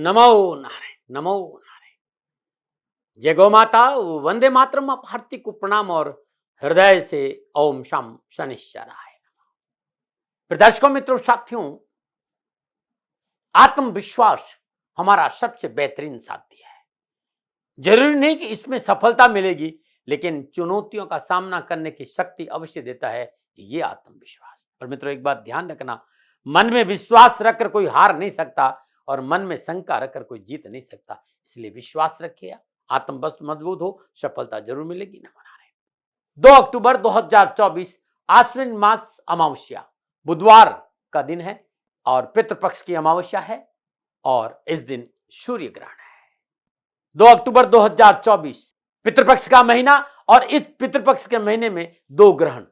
नमो नारायण, नमो नारायण। जय गौ माता, वंदे मातरम। आप हार्दिक को प्रणाम और हृदय से ओम शम शनिश्चराय नमः। दर्शकों, मित्रों, साथियों, आत्मविश्वास हमारा सबसे बेहतरीन साथी है। जरूरी नहीं कि इसमें सफलता मिलेगी, लेकिन चुनौतियों का सामना करने की शक्ति अवश्य देता है ये आत्मविश्वास। और मित्रों, एक बात ध्यान रखना, मन में विश्वास रखकर कोई हार नहीं सकता और मन में शंका रखकर कोई जीत नहीं सकता। इसलिए विश्वास रखिए, आत्मबल मजबूत हो, सफलता जरूर मिलेगी। न मना रहे 2 अक्टूबर 2024 आश्विन मास अमावस्या बुधवार का दिन है और पितृपक्ष की अमावस्या है और इस दिन सूर्य ग्रहण है। 2 अक्टूबर 2024 पितृपक्ष का महीना और इस पितृपक्ष के महीने में 2 ग्रहण,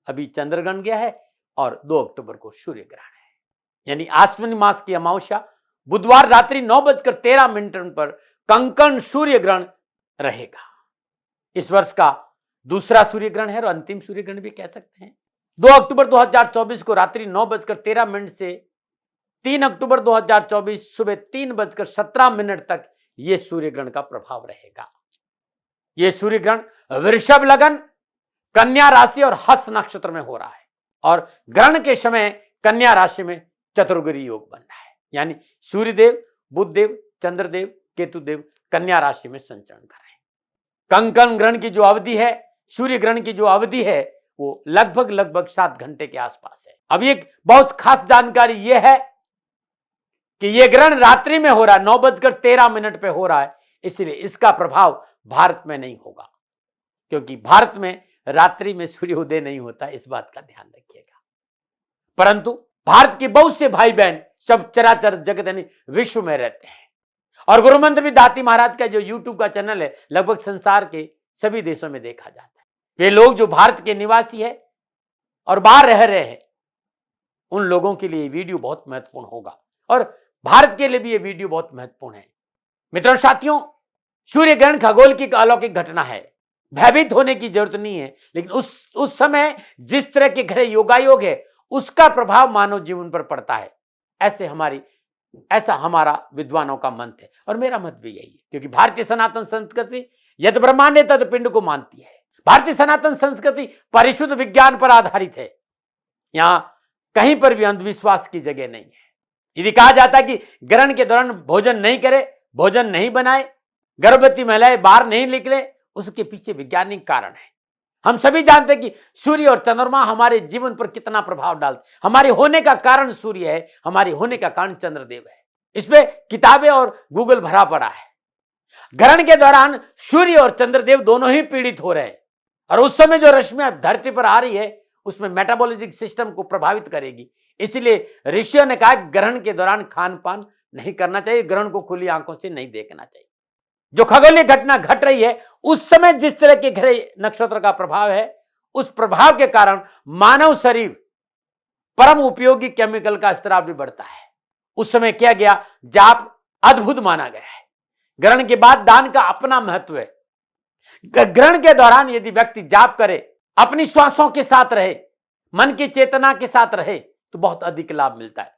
अभी चंद्र ग्रहण गया है और 2 अक्टूबर को सूर्य ग्रहण है। यानी आश्विन मास की अमावस्या बुधवार रात्रि 9:13 पर कंकण सूर्य ग्रहण रहेगा। इस वर्ष का दूसरा सूर्य ग्रहण है और अंतिम सूर्य ग्रहण भी कह सकते हैं। 2 अक्टूबर 2024 को रात्रि 9:13 से 3 अक्टूबर 2024 सुबह 3:17 तक यह सूर्य ग्रहण का प्रभाव रहेगा। यह सूर्य ग्रहण वृषभ लगन, कन्या राशि और हस्त नक्षत्र में हो रहा है और ग्रहण के समय कन्या राशि में चतुर्ग्रही योग बन रहा है। यानी सूर्यदेव, बुधदेव, चंद्रदेव, केतुदेव कन्या राशि में संचरण कर रहे हैं। कंकण ग्रहण की जो अवधि है, सूर्य ग्रहण की जो अवधि है, वो लगभग 7 घंटे के आसपास है। अब एक बहुत खास जानकारी यह है कि यह ग्रहण रात्रि में हो रहा है, 9:13 पे हो रहा है, इसलिए इसका प्रभाव भारत में नहीं होगा, क्योंकि भारत में रात्रि में सूर्योदय नहीं होता। इस बात का ध्यान रखिएगा। परंतु भारत के बहुत से भाई बहन सब चराचर जगत यानी विश्व में रहते हैं और गुरु मंत्र भी दाती महाराज का जो यूट्यूब का चैनल है, लगभग संसार के सभी देशों में देखा जाता है। वे लोग जो भारत के निवासी है और बाहर रह रहे हैं, उन लोगों के लिए वीडियो बहुत महत्वपूर्ण होगा और भारत के लिए भी ये वीडियो बहुत महत्वपूर्ण है। मित्रों, साथियों, सूर्य ग्रहण खगोल की अलौकिक घटना है। भयभीत होने की जरूरत नहीं है, लेकिन उस समय जिस तरह के ग्रह योगायोग है, उसका प्रभाव मानव जीवन पर पड़ता है। ऐसा हमारा विद्वानों का मत है और मेरा मत भी यही है, क्योंकि भारतीय सनातन संस्कृति यद ब्रह्मांड तद पिंड को मानती है। भारतीय सनातन संस्कृति परिशुद्ध विज्ञान पर आधारित है। यहां कहीं पर भी अंधविश्वास की जगह नहीं है। यदि कहा जाता है कि ग्रहण के दौरान भोजन नहीं करे, भोजन नहीं बनाए, गर्भवती महिलाएं बाहर नहीं निकले, उसके पीछे वैज्ञानिक कारण है। हम सभी जानते हैं कि सूर्य और चंद्रमा हमारे जीवन पर कितना प्रभाव डालते हैं। हमारे होने का कारण सूर्य है, हमारे होने का कारण चंद्रदेव है। इसमें किताबें और गूगल भरा पड़ा है। ग्रहण के दौरान सूर्य और चंद्रदेव दोनों ही पीड़ित हो रहे हैं और उस समय जो रश्मियां धरती पर आ रही है, उसमें मेटाबॉलिक सिस्टम को प्रभावित करेगी। इसलिए ऋषियों ने कहा ग्रहण के दौरान खान पान नहीं करना चाहिए, ग्रहण को खुली आंखों से नहीं देखना चाहिए। जो खगोलीय घटना घट रही है, उस समय जिस तरह के ग्रह नक्षत्र का प्रभाव है, उस प्रभाव के कारण मानव शरीर परम उपयोगी केमिकल का स्त्राव भी बढ़ता है। उस समय किया गया जाप अद्भुत माना गया है। ग्रहण के बाद दान का अपना महत्व है। ग्रहण के दौरान यदि व्यक्ति जाप करे, अपनी श्वासों के साथ रहे, मन की चेतना के साथ रहे, तो बहुत अधिक लाभ मिलता है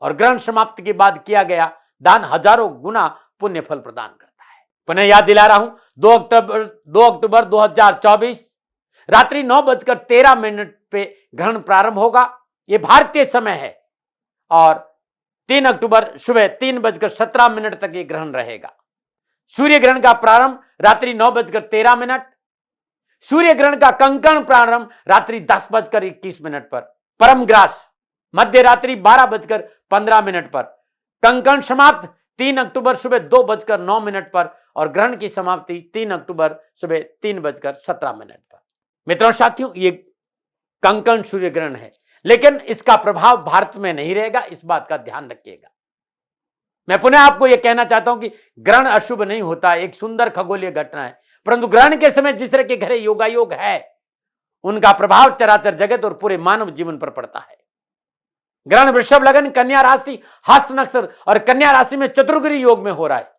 और ग्रहण समाप्ति के बाद किया गया दान हजारों गुना पुण्य फल प्रदान करता है। पुनः याद दिला रहा हूं, 2 अक्टूबर 2024 रात्रि 9:13 पे ग्रहण प्रारंभ होगा। यह भारतीय समय है और 3 अक्टूबर सुबह 3:17 तक यह ग्रहण रहेगा। सूर्य ग्रहण का प्रारंभ रात्रि 9:13, सूर्य ग्रहण का कंकण प्रारंभ रात्रि 10:21 पर, परम ग्रास मध्य रात्रि 12:15 पर, कंकण समाप्त 3 अक्टूबर सुबह 2:09 पर और ग्रहण की समाप्ति 3 अक्टूबर सुबह 3:17 पर। मित्रों, साथियों, ये कंकण सूर्य ग्रहण है, लेकिन इसका प्रभाव भारत में नहीं रहेगा। इस बात का ध्यान रखिएगा। मैं पुनः आपको यह कहना चाहता हूं कि ग्रहण अशुभ नहीं होता, एक सुंदर खगोलीय घटना है, परंतु ग्रहण के समय जिस तरह के ग्रह योगायोग है, उनका प्रभाव चराचर जगत और पूरे मानव जीवन पर पड़ता है। ग्रहण वृषभ लगन, कन्या राशि, हस्त नक्षत्र और कन्या राशि में चतुर्ग्रही योग में हो रहा है।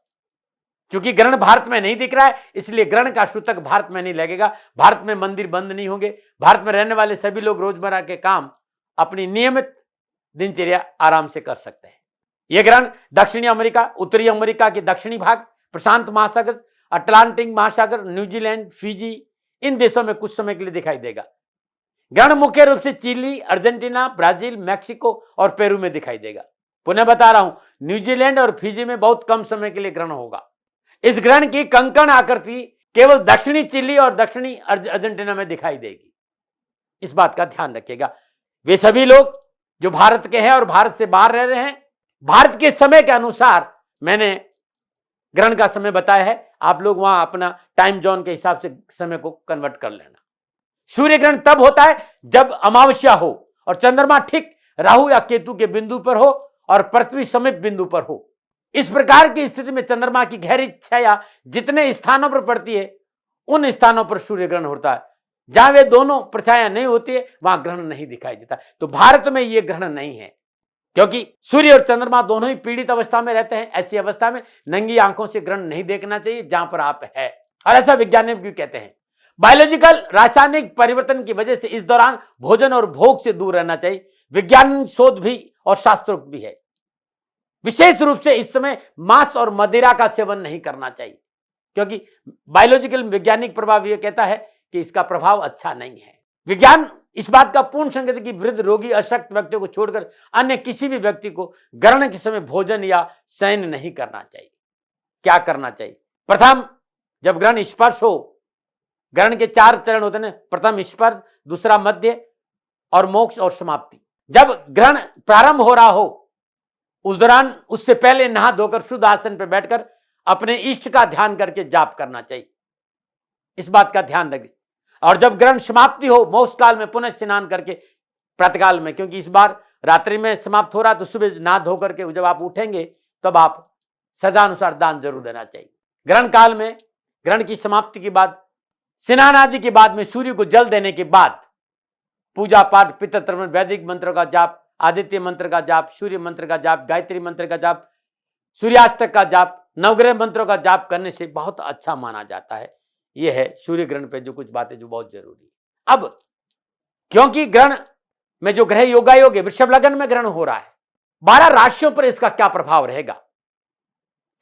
क्योंकि ग्रहण भारत में नहीं दिख रहा है, इसलिए ग्रहण का सूतक भारत में नहीं लगेगा। भारत में मंदिर बंद नहीं होंगे। भारत में रहने वाले सभी लोग रोजमर्रा के काम अपनी नियमित दिनचर्या आराम से कर सकते हैं। यह ग्रहण दक्षिणी अमेरिका, उत्तरी अमेरिका के दक्षिणी भाग, प्रशांत महासागर, अटलांटिक महासागर, न्यूजीलैंड, फिजी, इन देशों में कुछ समय के लिए दिखाई देगा। ग्रहण मुख्य रूप से चिली, अर्जेंटीना, ब्राजील, मैक्सिको और पेरू में दिखाई देगा। पुनः बता रहा हूं, न्यूजीलैंड और फिजी में बहुत कम समय के लिए ग्रहण होगा। इस ग्रहण की कंकण आकृति केवल दक्षिणी चिली और दक्षिणी अर्जेंटीना में दिखाई देगी। इस बात का ध्यान रखिएगा। वे सभी लोग जो भारत के हैं और भारत से बाहर रह रहे हैं, भारत के समय के अनुसार मैंने ग्रहण का समय बताया है, आप लोग वहां अपना टाइम जोन के हिसाब से समय को कन्वर्ट कर लेना। सूर्य ग्रहण तब होता है जब अमावस्या हो और चंद्रमा ठीक राहु या केतु के बिंदु पर हो और पृथ्वी समीप बिंदु पर हो। इस प्रकार की स्थिति में चंद्रमा की गहरी छाया जितने स्थानों पर पड़ती है, उन स्थानों पर सूर्य ग्रहण होता है। जहां वे दोनों परछाया नहीं होती है, वहां ग्रहण नहीं दिखाई देता। तो भारत में यह ग्रहण नहीं है, क्योंकि सूर्य और चंद्रमा दोनों ही पीड़ित अवस्था में रहते हैं। ऐसी अवस्था में नंगी आंखों से ग्रहण नहीं देखना चाहिए जहां पर आप है, और ऐसा वैज्ञानिक भी कहते हैं। बायोलॉजिकल रासायनिक परिवर्तन की वजह से इस दौरान भोजन और भोग से दूर रहना चाहिए। विज्ञान शोध भी और शास्त्रोक्त भी है। विशेष रूप से इस समय मांस और मदिरा का सेवन नहीं करना चाहिए, क्योंकि बायोलॉजिकल वैज्ञानिक प्रभाव यह कहता है कि इसका प्रभाव अच्छा नहीं है। विज्ञान इस बात का पूर्ण संकेत है कि वृद्ध, रोगी, अशक्त व्यक्तियों को छोड़कर अन्य किसी भी व्यक्ति को ग्रहण के समय भोजन या शयन नहीं करना चाहिए। क्या करना चाहिए? प्रथम, जब ग्रहण स्पर्श हो, ग्रहण के 4 चरण होते हैं, प्रथम स्पर्श, दूसरा मध्य और मोक्ष और समाप्ति। जब ग्रहण प्रारंभ हो रहा हो, उस दौरान उससे पहले नहा धोकर शुद्ध आसन पर बैठकर अपने इष्ट का ध्यान करके जाप करना चाहिए। इस बात का ध्यान रखें। और जब ग्रहण समाप्ति हो, मोक्ष काल में पुनः स्नान करके प्रातःकाल में, क्योंकि इस बार रात्रि में समाप्त हो रहा, तो सुबह नहा धो करके जब आप उठेंगे तब आप सदानुसार दान जरूर देना चाहिए। ग्रहण काल में, ग्रहण की समाप्ति के बाद, स्नान आदि के बाद में सूर्य को जल देने के बाद पूजा पाठ, पितृ तर्पण, वैदिक मंत्रों का जाप, आदित्य मंत्र का जाप, सूर्य मंत्र का जाप, गायत्री मंत्र का जाप, सूर्याष्टक का जाप, नवग्रह मंत्रों का जाप करने से बहुत अच्छा माना जाता है। यह है सूर्य ग्रहण पे जो कुछ बातें जो बहुत जरूरी है। अब क्योंकि ग्रहण में जो ग्रह योगायोग है, वृषभ लग्न में ग्रहण हो रहा है, 12 राशियों पर इसका क्या प्रभाव रहेगा,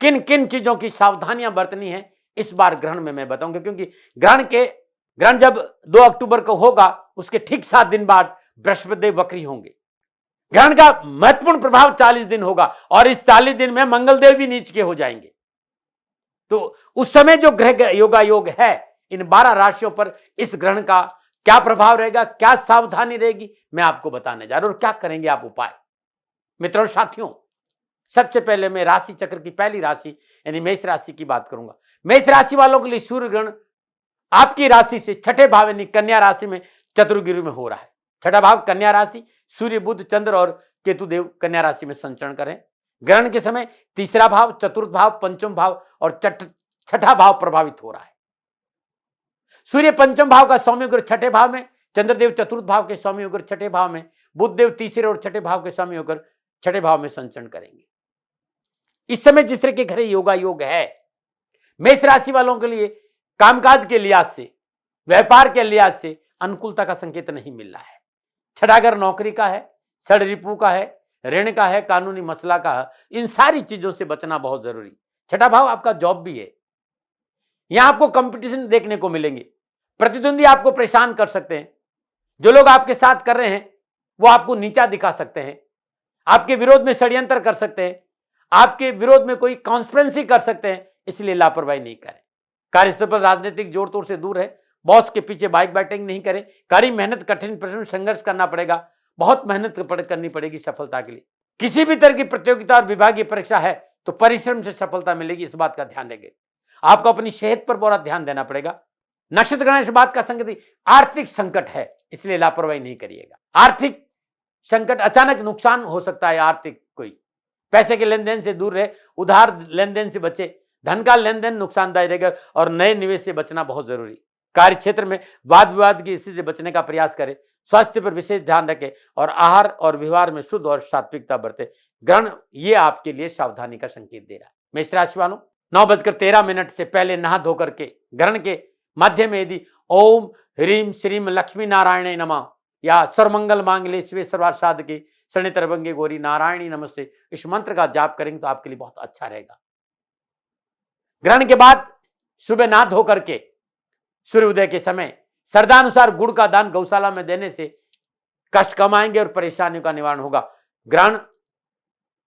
किन किन चीजों की सावधानियां बरतनी है, इस बार ग्रहण में मैं बताऊंगा। क्योंकि ग्रहण जब 2 अक्टूबर को होगा, उसके ठीक 7 दिन बाद बृहस्पति देव वक्री होंगे। ग्रहण का महत्वपूर्ण प्रभाव 40 दिन होगा और इस 40 दिन में मंगल देव भी नीच के हो जाएंगे। तो उस समय जो ग्रह योगायोग है, इन 12 राशियों पर इस ग्रहण का क्या प्रभाव रहेगा, क्या सावधानी रहेगी, मैं आपको बताने जा रहा हूं। और क्या करेंगे आप उपाय। मित्रों, साथियों, सबसे पहले मैं राशि चक्र की पहली राशि यानी मेष राशि की बात करूंगा। मेष राशि वालों के लिए सूर्य ग्रहण आपकी राशि से 6ठे भाव यानी कन्या राशि में चतुर्गिरि में हो रहा है। 6ठा भाव कन्या राशि, सूर्य, बुध, चंद्र और केतु देव कन्या राशि में संचरण करें। ग्रहण के समय 3रा भाव, चतुर्थ भाव, पंचम भाव और 6ठा भाव प्रभावित हो रहा है। सूर्य पंचम भाव का स्वामी होकर 6ठे भाव में, चंद्रदेव चतुर्थ भाव के स्वामी होकर 6ठे भाव में, बुध देव 3रे और 6ठे भाव के स्वामी होकर 6ठे भाव में संचरण करेंगे। इस समय जिस तरह के घरे योगा योग है, मेष राशि वालों के लिए कामकाज के लिहाज से, व्यापार के लिहाज से अनुकूलता का संकेत नहीं मिल रहा है। 6ठा घर नौकरी का है, षड रिपु का है, ऋण का है, कानूनी मसला का है। इन सारी चीजों से बचना बहुत जरूरी। 6ठा भाव आपका जॉब भी है। यहां आपको कंपटीशन देखने को मिलेंगे, प्रतिद्वंदी आपको परेशान कर सकते हैं। जो लोग आपके साथ कर रहे हैं वो आपको नीचा दिखा सकते हैं, आपके विरोध में षड्यंत्र कर सकते हैं, आपके विरोध में कोई कॉन्स्पिरेंसी कर सकते हैं। इसलिए लापरवाही नहीं करें। कार्यस्थल पर राजनीतिक जोड़ तोड़ से दूर है। बॉस के पीछे बाइक बैटिंग नहीं करें। कड़ी मेहनत, कठिन परिश्रम, संघर्ष करना पड़ेगा। बहुत मेहनत करनी पड़ेगी सफलता के लिए। किसी भी तरह की प्रतियोगिता और विभागीय परीक्षा है तो परिश्रम से सफलता मिलेगी, इस बात का ध्यान रखें। आपको अपनी सेहत पर पूरा ध्यान देना पड़ेगा। नक्षत्र गणना इस बात का संकेत आर्थिक संकट है, इसलिए लापरवाही नहीं करिएगा। आर्थिक संकट, अचानक नुकसान हो सकता है। आर्थिक कोई पैसे के लेन देन से दूर रहे, उधार लेन देन से बचे। धन का लेन देन नुकसानदायक रहेगा और नए निवेश से बचना बहुत जरूरी। कार्य क्षेत्र में वाद विवाद की स्थिति से बचने का प्रयास करें। स्वास्थ्य पर विशेष ध्यान रखें और आहार और व्यवहार में शुद्ध और सात्विकता बरतें। ग्रहण ये आपके लिए सावधानी का संकेत दे रहा है। मेष राशि वालों, 9:13 से पहले नहा धो करके ग्रहण के मध्य में यदि ओम ह्रीम श्रीम लक्ष्मी नारायण नमः या सर्वमंगल मांगल्ये शिवे सर्वार्थ साधके शरण्ये त्र्यंबके गौरी नारायणी नमस्ते, इस मंत्र का जाप करेंगे तो आपके लिए बहुत अच्छा रहेगा। ग्रहण के बाद सुबह नहा धो करके सूर्योदय के समय श्रद्धानुसार गुड़ का दान गौशाला में देने से कष्ट कम आएंगे और परेशानियों का निवारण होगा। ग्रहण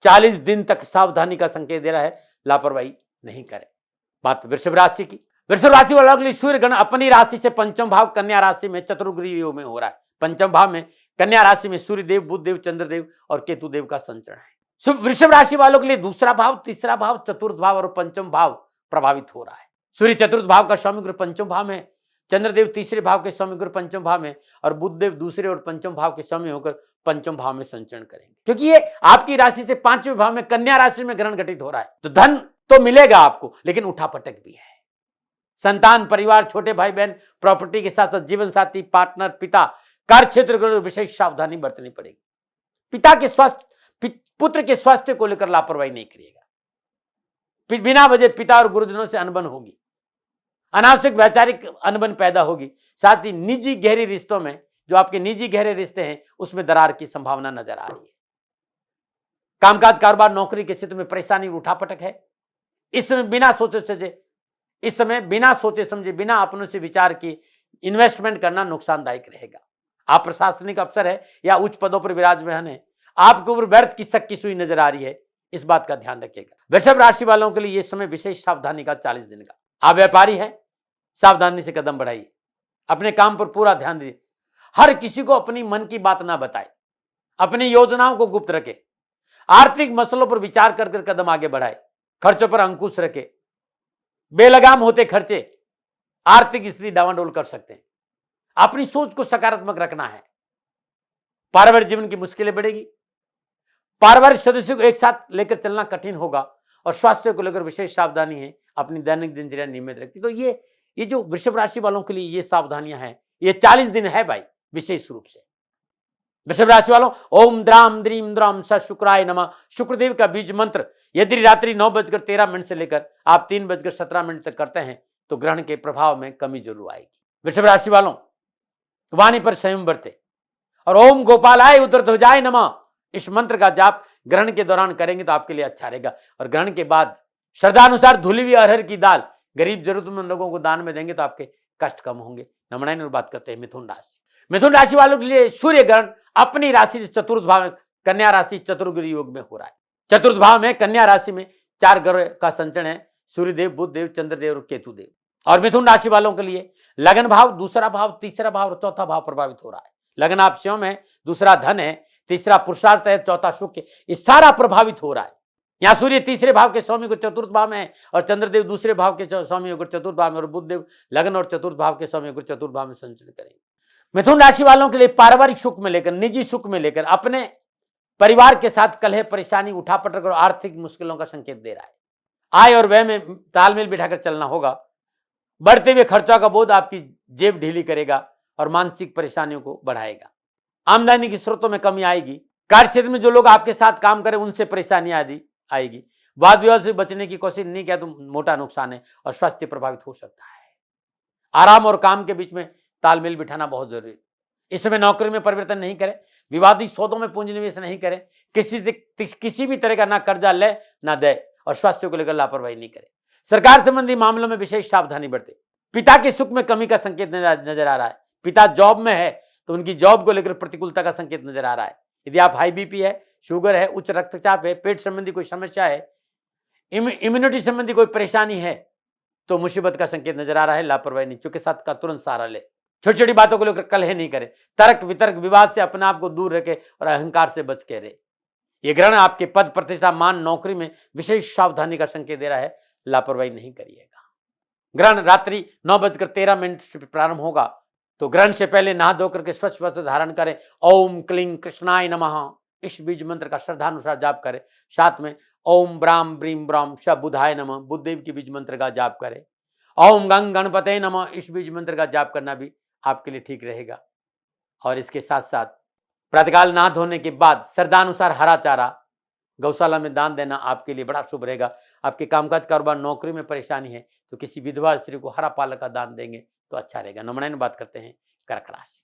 40 दिन तक सावधानी का संकेत दे रहा है, लापरवाही नहीं करें। बात वृषभ राशि की। वृषभ राशि वालों के लिए सूर्य ग्रहण अपनी राशि से पंचम भाव कन्या राशि में चतुर्ग्रही योग में हो रहा है। पंचम भाव में कन्या राशि में सूर्य देव, बुध देव, चंद्रदेव और केतु देव का संचरण है। वृषभ राशि वालों के लिए दूसरा भाव, तीसरा भाव, चतुर्थ भाव और पंचम भाव प्रभावित हो रहा है। सूर्य चतुर्थ भाव का स्वामी ग्रह पंचम भाव में, चंद्रदेव तीसरे भाव के स्वामी ग्रह पंचम भाव में और बुधदेव दूसरे और पंचम भाव के स्वामी होकर पंचम भाव में संचरण करेंगे, क्योंकि ये आपकी राशि से पांचवें भाव में कन्या राशि में ग्रहण घटित हो रहा है। तो धन तो मिलेगा आपको, लेकिन उठापटक भी है। संतान, परिवार, छोटे भाई बहन, प्रॉपर्टी के साथ साथ जीवन साथी, पार्टनर, पिता, कार्य क्षेत्र को विशेष सावधानी बरतनी पड़ेगी। पिता के स्वास्थ्य, पुत्र के स्वास्थ्य को लेकर लापरवाही नहीं करिएगा। बिना वजह पिता और गुरुजनों से अनबन होगी, अनावश्यक वैचारिक अनबन पैदा होगी। साथ ही निजी गहरे रिश्तों में, जो आपके निजी गहरे रिश्ते हैं, उसमें दरार की संभावना नजर आ रही है। कामकाज, कारोबार, नौकरी के क्षेत्र में परेशानी, उठापटक है। इस समय बिना सोचे समझे, बिना अपनों से विचार की इन्वेस्टमेंट करना नुकसानदायक रहेगा। आप प्रशासनिक अफसर है या उच्च पदों पर विराजमान है, आपके ऊपर व्यर्थ की शक की सुई नजर आ रही है, इस बात का ध्यान रखिएगा। वृषभ राशि वालों के लिए यह समय विशेष सावधानी का 40 दिन का। आप व्यापारी हैं, सावधानी से कदम बढ़ाइए, अपने काम पर पूरा ध्यान दीजिए। हर किसी को अपनी मन की बात ना बताए, अपनी योजनाओं को गुप्त रखे, आर्थिक मसलों पर विचार कर कदम आगे बढ़ाए, खर्चों पर अंकुश रखे। बेलगाम होते खर्चे आर्थिक स्थिति डावाडोल कर सकते हैं। अपनी सोच को सकारात्मक रखना है। पारिवारिक जीवन की मुश्किलें बढ़ेगी, पारिवारिक सदस्यों को एक साथ लेकर चलना कठिन होगा और स्वास्थ्य को लेकर विशेष सावधानी है। अपनी दैनिक दिनचर्या नियमित रखती। तो ये जो वृषभ राशि वालों के लिए ये सावधानियां हैं, ये 40 दिन है भाई, विशेष रूप से। वृषभ राशि वालों, ओम द्राम द्रीम द्राम स शुक्राय नमः, शुक्रदेव का बीज मंत्र यदि रात्रि 9:13 से लेकर आप 3:17 तक करते हैं तो ग्रहण के प्रभाव में कमी जरूर आएगी। वृषभ राशि वालों, वाणी पर संयम बरते और ओम गोपालाय उत्तरध्वजाय नमः इस मंत्र का जाप ग्रहण के दौरान करेंगे तो आपके लिए अच्छा रहेगा। और ग्रहण के बाद श्रद्धानुसार धुली हुई अरहर की दाल गरीब जरूरतमंद लोगों को दान में देंगे तो आपके कष्ट कम होंगे। नमनाइन और बात करते हैं मिथुन राशि। मिथुन राशि वालों के लिए सूर्य ग्रहण अपनी राशि से चतुर्थ भाव में कन्या राशि चतुर्ग्रही योग में हो रहा है। चतुर्थ भाव में कन्या राशि में 4 ग्रह का संचरण है, सूर्यदेव, बुध देव, चंद्रदेव और केतु देव। और मिथुन राशि वालों के लिए लगन भाव, दूसरा भाव, तीसरा भाव और चौथा भाव प्रभावित हो रहा है। लगन आप स्वयं है, दूसरा धन है, तीसरा पुरुषार्थ है, चौथा सुख है, ये सारा प्रभावित हो रहा है। यहाँ सूर्य तीसरे भाव के स्वामी को चतुर्थ भाव में है और चंद्रदेव दूसरे भाव के स्वामी को चतुर्थ भाव में और बुधदेव लगन और चतुर्थ भाव के स्वामी को चतुर्थ भाव में संचरण करेंगे। मिथुन राशि वालों के लिए पारिवारिक सुख में लेकर, निजी सुख में लेकर, अपने परिवार के साथ कलह, परेशानी, उठापटक और आर्थिक मुश्किलों का संकेत दे रहा है। आय और व्यय में तालमेल बिठाकर चलना होगा। बढ़ते हुए खर्चों का बोझ आपकी जेब ढीली करेगा और मानसिक परेशानियों को बढ़ाएगा। आमदनी के स्रोतों में कमी आएगी। कार्य क्षेत्र में जो लोग आपके साथ काम करें उनसे परेशानी आदि आएगी। वाद विवाद से बचने की कोशिश नहीं किया तो मोटा नुकसान है और स्वास्थ्य प्रभावित हो सकता है। आराम और काम के बीच में तालमेल बिठाना बहुत जरूरी है। इस समय नौकरी में परिवर्तन नहीं करें, विवादित सौदों में पूंजी निवेश नहीं करें, किसी भी तरह का ना कर्जा ले ना दे और स्वास्थ्य को लेकर लापरवाही नहीं करें। सरकार संबंधी मामलों में विशेष सावधानी बरते। पिता के सुख में कमी का संकेत नजर आ रहा है। पिता जॉब में है तो उनकी जॉब को लेकर प्रतिकूलता का संकेत नजर आ रहा है। यदि आप हाई बीपी है, शुगर है, उच्च रक्तचाप है, पेट संबंधी कोई समस्या है, इम्यूनिटी संबंधी कोई परेशानी है तो मुसीबत का संकेत नजर आ रहा है। लापरवाही नहीं, चुके साथ का तुरंत सहारा ले। छोटी छोटी बातों को लेकर कलह नहीं करें। तर्क वितर्क विवाद से अपने आप को दूर रखे और अहंकार से बच के रहे। यह ग्रहण आपके पद, प्रतिष्ठा, मान, नौकरी में विशेष सावधानी का संकेत दे रहा है। लापरवाही नहीं करिएगा। ग्रहण रात्रि 9:13 से प्रारंभ होगा तो ग्रहण से पहले नहा धोकर के स्वच्छ वस्त्र धारण करें। ओम क्लीं कृष्णाय नमः इस बीज मंत्र का श्रद्धानुसार जाप करें। साथ में ओम ब्राम ब्रीम ब्राम श बुधाय नमः बुद्धदेव की बीज मंत्र का जाप करें। ओम गंग गणपते नमः इस बीज मंत्र का जाप करना भी आपके लिए ठीक रहेगा। और इसके साथ साथ प्रातःकाल नहा धोने के बाद श्रद्धानुसार हरा चारा गौशाला में दान देना आपके लिए बड़ा शुभ रहेगा। आपके कामकाज, कारोबार, नौकरी में परेशानी है तो किसी विधवा स्त्री को हरा पालक का दान देंगे तो अच्छा रहेगा। नमनाइन बात करते हैं कर्क राशि।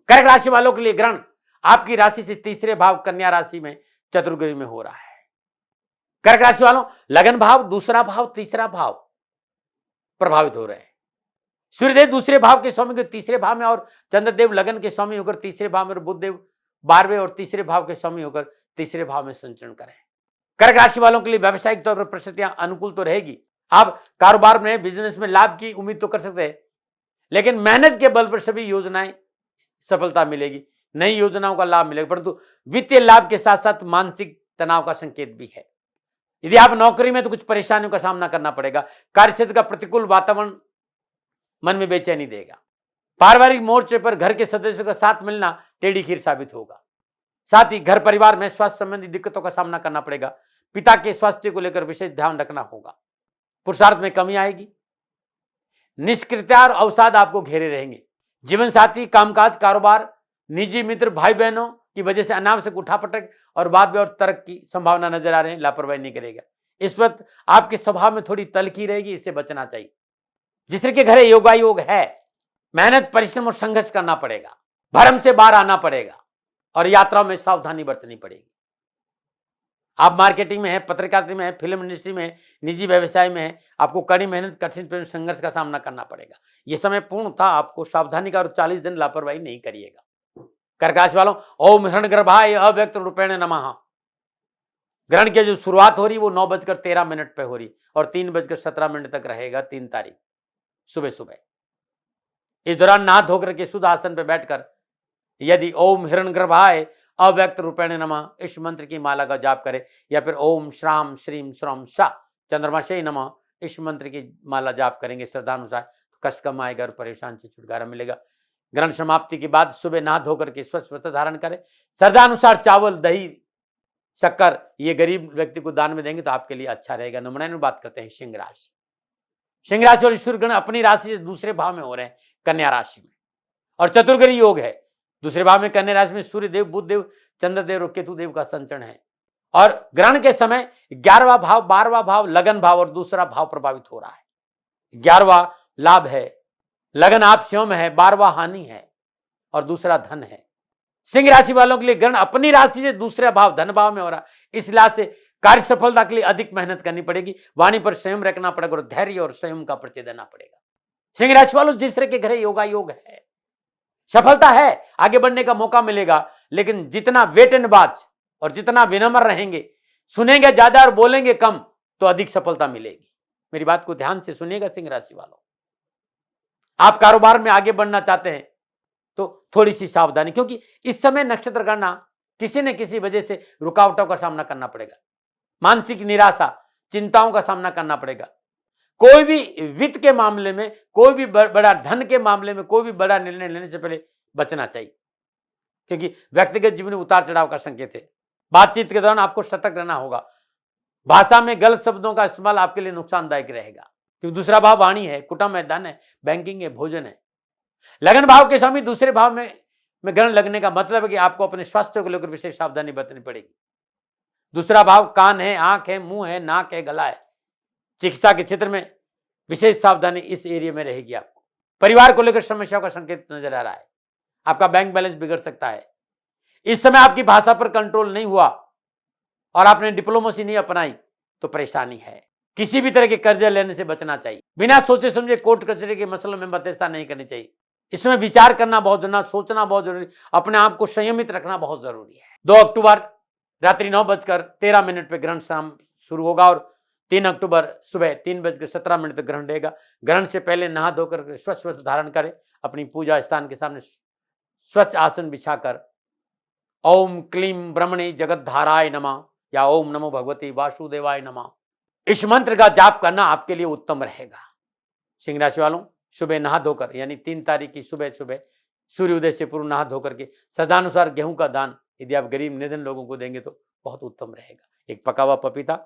कर्क राशि वालों के लिए ग्रहण आपकी राशि से तीसरे भाव कन्या राशि में चतुर्ग्रही में हो रहा है। कर्क राशि वालों, लगन भाव, दूसरा भाव, तीसरा भाव प्रभावित हो रहे हैं। सूर्यदेव दूसरे भाव के स्वामी को तीसरे भाव में और चंद्रदेव लगन के स्वामी होकर तीसरे भाव में और बुधदेव 12वें और तीसरे भाव के स्वामी होकर तीसरे भाव में संचरण करें। कर्क राशि वालों के लिए व्यावसायिक तौर पर परिस्थितियां अनुकूल तो रहेगी। आप कारोबार में, बिजनेस में लाभ की उम्मीद तो कर सकते हैं, लेकिन मेहनत के बल पर सभी योजनाएं सफलता मिलेगी, नई योजनाओं का लाभ मिलेगा, परंतु वित्तीय लाभ के साथ साथ मानसिक तनाव का संकेत भी है। यदि आप नौकरी में तो कुछ परेशानियों का सामना करना पड़ेगा। कार्यक्षेत्र का प्रतिकूल वातावरण मन में बेचैनी देगा। पारिवारिक मोर्चे पर घर के सदस्यों का साथ मिलना टेढ़ी खीर साबित होगा। साथ ही घर परिवार में स्वास्थ्य संबंधी दिक्कतों का सामना करना पड़ेगा। पिता के स्वास्थ्य को लेकर विशेष ध्यान रखना होगा। पुरुषार्थ में कमी आएगी। निष्क्रियता और अवसाद आपको घेरे रहेंगे। जीवन साथी, कामकाज, कारोबार, निजी मित्र, भाई बहनों की वजह से अनावश्यक उठापटक और वाद विवाद तर्क की संभावना नजर आ रही है। लापरवाही नहीं करेगा। इस वक्त आपके स्वभाव में थोड़ी तल्खी रहेगी, इससे बचना चाहिए। जिस तरह के घरे योगायोग है, मेहनत, परिश्रम और संघर्ष करना पड़ेगा। भरम से बाहर आना पड़ेगा और यात्राओं में सावधानी बरतनी पड़ेगी। आप मार्केटिंग में है, पत्रकारिता में है, फिल्म इंडस्ट्री में है, निजी व्यवसाय में है, आपको कड़ी मेहनत, कठिन संघर्ष का सामना करना पड़ेगा। यह समय पूर्ण था, आपको सावधानी का और 40 दिन लापरवाही नहीं करिएगा। कर्क राशि वालों, ओम हिरण्यगर्भाय अव्यक्त रूपेण नमः। ग्रहण की जो शुरुआत हो रही वो 9:13 पे हो रही और 3:17 तक रहेगा, 3 तारीख सुबह सुबह। इस दौरान नहा धोकर के शुद्ध आसन पर बैठकर यदि ओम हिरण्यगर्भाय अव्यक्त रूपेण नमः इस मंत्र की माला का जाप करें, या फिर ओम श्राम श्रीम श्रम सा चंद्रमाशय नमः इस मंत्र की माला जाप करेंगे श्रद्धानुसार, तो कष्ट कम आएगा और परेशान से छुटकारा मिलेगा। ग्रहण समाप्ति के बाद सुबह नहा धोकर के स्वच्छ वस्त्र धारण करें। श्रद्धानुसार चावल, दही, शक्कर ये गरीब व्यक्ति को दान में देंगे तो आपके लिए अच्छा रहेगा। नंबर 9 बात करते हैं सिंह राशि। सिंह राशि वाले सूर्य ग्रहण अपनी राशि से दूसरे भाव में हो रहे हैं, कन्या राशि में, और चतुर्ग्रही योग है। दूसरे भाव में कन्या राशि में सूर्य देव, बुध देव, चंद्रदेव और केतु देव का संचरण है। और ग्रहण के समय 11वां भाव, 12वां भाव, लगन भाव और दूसरा भाव प्रभावित हो रहा है। 11वां लाभ है, लगन आप स्वयं है, 12वां हानि है और दूसरा धन है। सिंह राशि वालों के लिए ग्रहण अपनी राशि से दूसरा भाव धन भाव में हो रहा है। इस लिहाज से कार्य सफलता के लिए अधिक मेहनत करनी पड़ेगी। वाणी पर संयम रखना पड़ेगा और धैर्य और संयम का परिचय देना पड़ेगा। सिंह राशि वालों, जिस तरह के घरे योगायोग है, सफलता है, आगे बढ़ने का मौका मिलेगा, लेकिन जितना वेट एंड वॉच और जितना विनम्र रहेंगे, सुनेंगे ज्यादा और बोलेंगे कम, तो अधिक सफलता मिलेगी। मेरी बात को ध्यान से सुनिएगा सिंह राशि वालों। आप कारोबार में आगे बढ़ना चाहते हैं तो थोड़ी सी सावधानी, क्योंकि इस समय नक्षत्र गणना किसी न किसी वजह से रुकावटों का सामना करना पड़ेगा। मानसिक निराशा, चिंताओं का सामना करना पड़ेगा। कोई भी वित्त के मामले में, कोई भी बड़ा धन के मामले में, कोई भी बड़ा निर्णय लेने से पहले बचना चाहिए, क्योंकि व्यक्तिगत जीवन में उतार चढ़ाव का संकेत है। बातचीत के दौरान आपको सतर्क रहना होगा। भाषा में गलत शब्दों का इस्तेमाल आपके लिए नुकसानदायक रहेगा, क्योंकि दूसरा भाव वाणी है, कुटुंब है, धन है, बैंकिंग है, भोजन है। लगन भाव के स्वामी दूसरे भाव में ग्रहण लगने का मतलब है कि आपको अपने स्वास्थ्य को लेकर विशेष सावधानी बरतनी पड़ेगी। दूसरा भाव कान है, आंख है, मुंह है, नाक है, गला है। चिकित्सा के क्षेत्र में विशेष सावधानी इस एरिया में रहेगी। आपको परिवार को लेकर समस्याओं का संकेत नजर आ रहा है। आपका बैंक बैलेंस बिगड़ सकता है। इस समय आपकी भाषा पर कंट्रोल नहीं हुआ और आपने डिप्लोमेसी नहीं अपनाई तो परेशानी है। किसी भी तरह के कर्जे लेने से बचना चाहिए। बिना सोचे समझे कोर्ट कचहरी के मसलों में मध्यस्थता नहीं करनी चाहिए। इसमें विचार करना बहुत जरूरी, सोचना बहुत जरूरी, अपने आप को संयमित रखना बहुत जरूरी है। 2 अक्टूबर रात्रि 9:13 पे ग्रहण शाम शुरू होगा और 3 अक्टूबर सुबह 3:17 तक ग्रहण रहेगा। ग्रहण से पहले नहा धोकर स्वच्छ वस्त्र धारण करें। अपनी पूजा स्थान के सामने स्वच्छ आसन बिछाकर ओम क्लीम ब्रह्मणे जगतधाराय नमः या ओम नमो भगवती वासुदेवाय नमः इस मंत्र का जाप करना आपके लिए उत्तम रहेगा। सिंह राशि वालों, सुबह नहा धोकर यानी 3 तारीख की सुबह सुबह सूर्योदय से पूर्व नहा धोकर के सदानुसार गेहूं का दान यदि आप गरीब निर्धन लोगों को देंगे तो बहुत उत्तम रहेगा। एक पका हुआ पपीता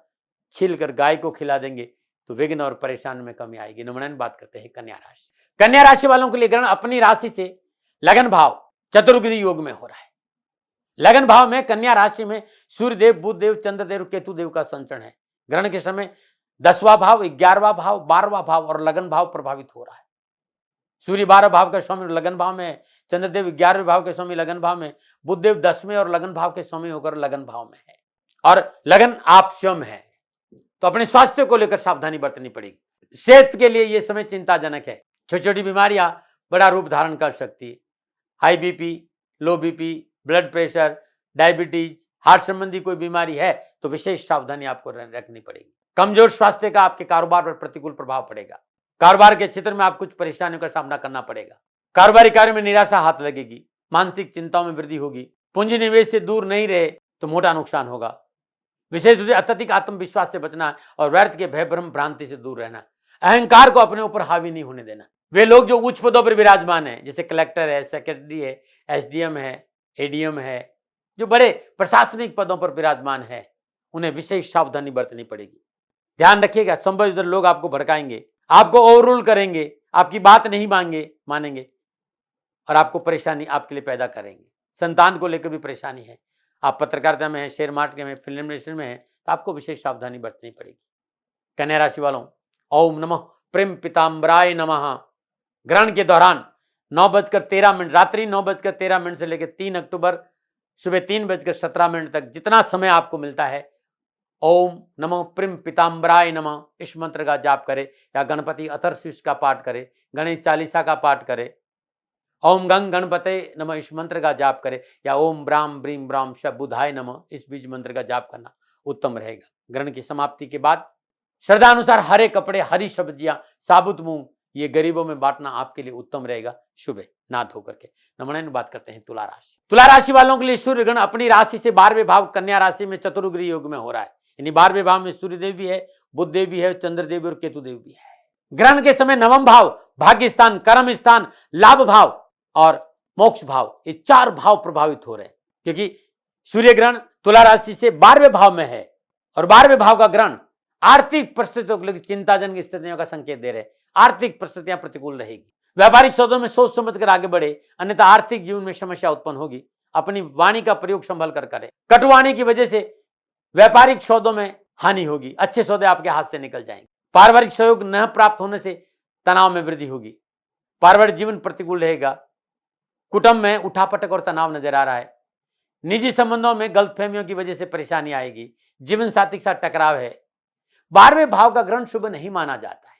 छील कर गाय को खिला देंगे तो विघ्न और परेशान में कमी आएगी। नंबर 9 बात करते हैं कन्या राशि। कन्या राशि वालों के लिए ग्रहण अपनी राशि से लगन भाव चतुर्ग्रही योग में हो रहा है। लगन भाव में कन्या राशि में सूर्य देव, बुध देव, चंद्रदेव, केतु देव का संचरण है। ग्रहण के समय 10वां भाव, 11वां भाव, 12वां भाव और लगन भाव प्रभावित हो रहा है। सूर्य 12 भाव का स्वामी लगन भाव में है, चंद्रदेव 11वें भाव के स्वामी लगन भाव में, बुधदेव 10वें और लगन भाव के स्वामी होकर लगन भाव में है, और लगन आप स्वयं है। तो अपने स्वास्थ्य को लेकर सावधानी बरतनी पड़ेगी। सेहत के लिए यह समय चिंताजनक है। छोटी छोटी बीमारियां बड़ा रूप धारण कर सकती है। हाई बीपी, लो BP, blood pressure, diabetes, heart संबंधी कोई बीमारी है तो विशेष सावधानी आपको रखनी पड़ेगी। कमजोर स्वास्थ्य का आपके कारोबार पर प्रतिकूल प्रभाव पड़ेगा। कारोबार के क्षेत्र में आप कुछ परेशानियों का सामना करना पड़ेगा। कारोबारी कार्य में निराशा हाथ लगेगी, मानसिक चिंताओं में वृद्धि होगी। पूंजी निवेश से दूर नहीं रहे तो मोटा नुकसान होगा। विशेष रूप से अत्यधिक आत्मविश्वास से बचना है और व्यर्थ के भय भ्रम भ्रांति से दूर रहना। अहंकार को अपने ऊपर हावी नहीं होने देना। वे लोग जो उच्च पदों पर विराजमान है, जैसे कलेक्टर है, सेक्रेटरी है, एसडीएम है, एडीएम है, जो बड़े प्रशासनिक पदों पर विराजमान है, उन्हें विशेष सावधानी बरतनी पड़ेगी। ध्यान रखिएगा, संभव लोग आपको भड़काएंगे, आपको ओवररूल करेंगे, आपकी बात नहीं मानेंगे और आपको परेशानी आपके लिए पैदा करेंगे। संतान को लेकर भी परेशानी है। आप पत्रकारिता में हैं, शेयर मार्केट में, फिल्म इंडस्ट्री में हैं, तो आपको विशेष सावधानी बरतनी पड़ेगी। कन्या राशि वालों, ओम नमः प्रेम पिताम्बराय नमः। ग्रहण के दौरान 9:13 रात्रि 9:13 से लेकर 3 अक्टूबर सुबह 3:17 तक जितना समय आपको मिलता है, ओम नमो प्रेम पिताम्बराय नमः इस मंत्र का जाप करें, या गणपति अथर्वशीर्ष का पाठ करें, गणेश चालीसा का पाठ करें, ओम गंग गणपते नमः इस मंत्र का जाप करें, या ओम ब्राम ब्रीम ब्राम श बुधाय नमः इस बीज मंत्र का जाप करना उत्तम रहेगा। ग्रहण की समाप्ति के बाद श्रद्धा अनुसार हरे कपड़े, हरी सब्जियां, साबुत मूंग ये गरीबों में बांटना आपके लिए उत्तम रहेगा। शुभ है। ना धोकर के नमन बात करते हैं तुला राशि। तुला राशि वालों के लिए सूर्य ग्रहण अपनी राशि से 12वें भाव कन्या राशि में चतुर्ग्रह योग में हो रहा है। यानी 12वें भाव में सूर्यदेव भी है, बुधदेव भी है, चंद्रदेव और केतुदेव भी है। ग्रहण के समय 9वां भाव भाग्य स्थान, कर्म स्थान, लाभ भाव और मोक्ष भाव, ये 4 भाव प्रभावित हो रहे हैं, क्योंकि सूर्य ग्रहण तुला राशि से 12वें भाव में है और 12वें भाव का ग्रहण आर्थिक परिस्थितियों के लिए चिंताजनक स्थितियों का संकेत दे रहे हैं। आर्थिक परिस्थितियां प्रतिकूल रहेगी। व्यापारिक सौदों में सोच समझ कर आगे बढ़े, अन्यथा आर्थिक जीवन में समस्या उत्पन्न होगी। अपनी वाणी का प्रयोग संभल कर करें। कटुवाणी की वजह से व्यापारिक सौदों में हानि होगी, अच्छे सौदे आपके हाथ से निकल जाएंगे। पारिवारिक सहयोग न प्राप्त होने से तनाव में वृद्धि होगी। पारिवारिक जीवन प्रतिकूल रहेगा। कुटुंब में उठापटक और तनाव नजर आ रहा है। निजी संबंधों में गलतफहमियों की वजह से परेशानी आएगी। जीवन साथी के साथ टकराव है। 12वें भाव का ग्रहण शुभ नहीं माना जाता है,